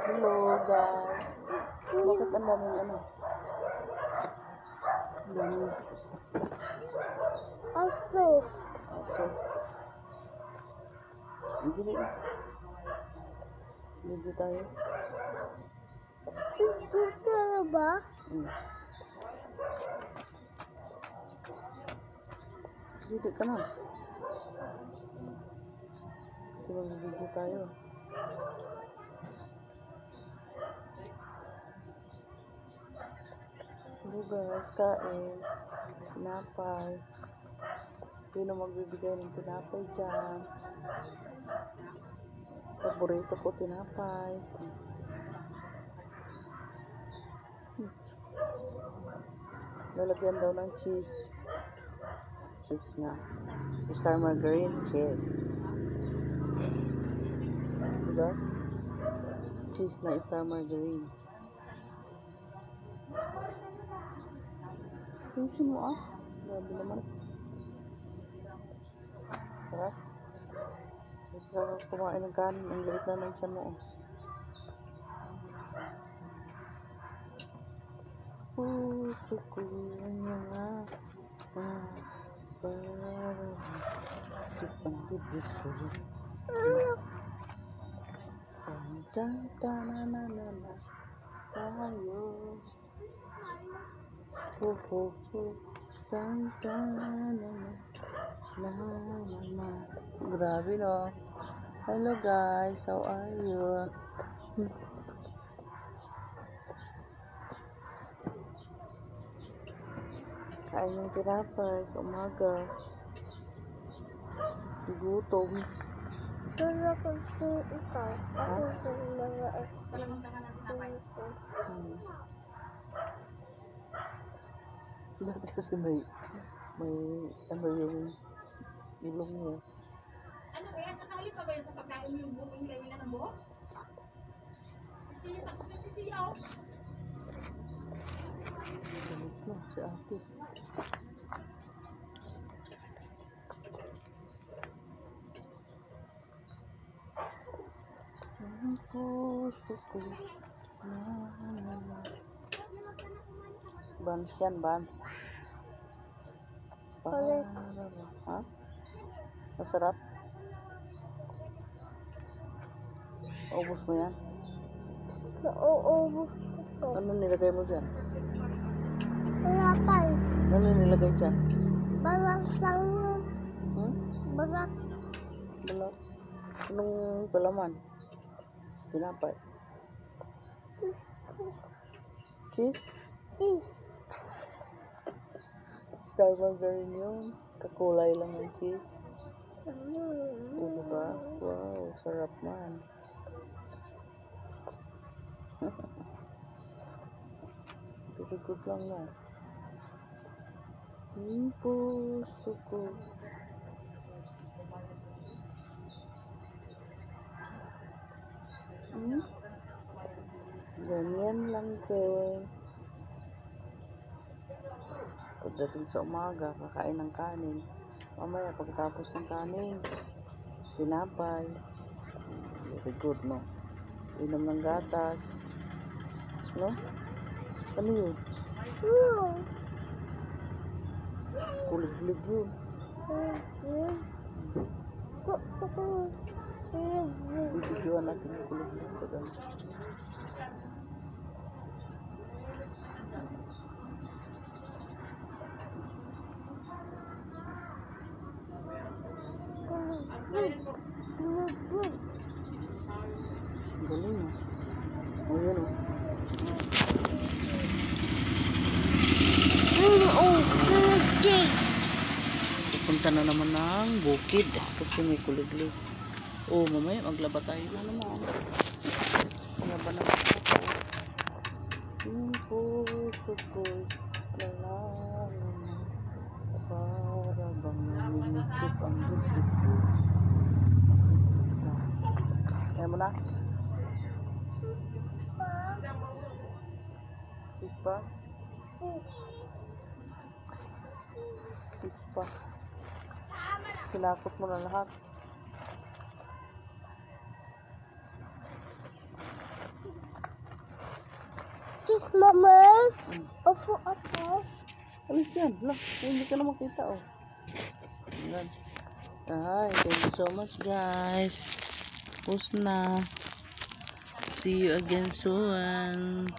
Hello guys. Bakit ang daming ano? Ang daming Aso. aso. Hindi rin. Video tayo. Ito ba? Video ka na. Diba video tayo? Hello guys, kain. Tinapay. Sino magbibigay ng tinapay dyan? Paborito ko tinapay. Lalagyan daw ng cheese. Cheese nga. Star margarine cheese. Diba? Cheese na star margarine. Ayusin mo ah. Grabe naman. Sarap. Sarap kumain ng kanin. Ang liit na ng tiyan mo. Puso ko nga. Parang kitang tibig ko. Tan-tan-tan-na-na-na-na. Tayo. Tan-tan-na-na-na-na-na. Grabe no. Hello guys, how are you? Kain ng tinapay sa umaga. Gutom. Wala ko sa ikaw. Ako sa mga aso. Bakit kasi may ano yung ilong mo? Ano ba yan? Nakahali pa ba yan sa pagkain yung buong kayo nila ng buhok? Sisiyaw. Galit na si ate. Ang puso ko na. Bans yan, bans. Ha? Masarap? Ubus mo yan? Nauubos ko. Ano nilagay mo dyan? Wala pa eh. Ano nilagay dyan? Balas lang yun. Balas. Balot? Anong palaman? Tinapay? Cheese? Cheese. Star margarine yun. Kakulay lang ng cheese. Diba? Wow, sarap man. Very good lang na. Yung puso ko. Ganyan lang din. Pagdating sa umaga, kakain ng kanin. Mamaya pagkatapos ng kanin, tinapay. Very good, no? Inom ng gatas. No? Ano yun? Kulig-lig yun. Bibidyoan natin yung kulig-lig ko doon. Galing, no? O, yun, o. Pupunta na naman ng bukid kasi may kuliglig. Oh, mamaya maglaba tayo na naman. Maglaba na ako. Yung puso ko'y lalala. Para bang namimikip ang dibdib ko. Kaya mo na? Sis pa? Sis pa. Sinakot mo na lahat. Mama, opo ako. Alis yan. Lah, hindi ka na makita, oh. Ayan. Ay, thank you so much, guys. Tapos na. See you again soon.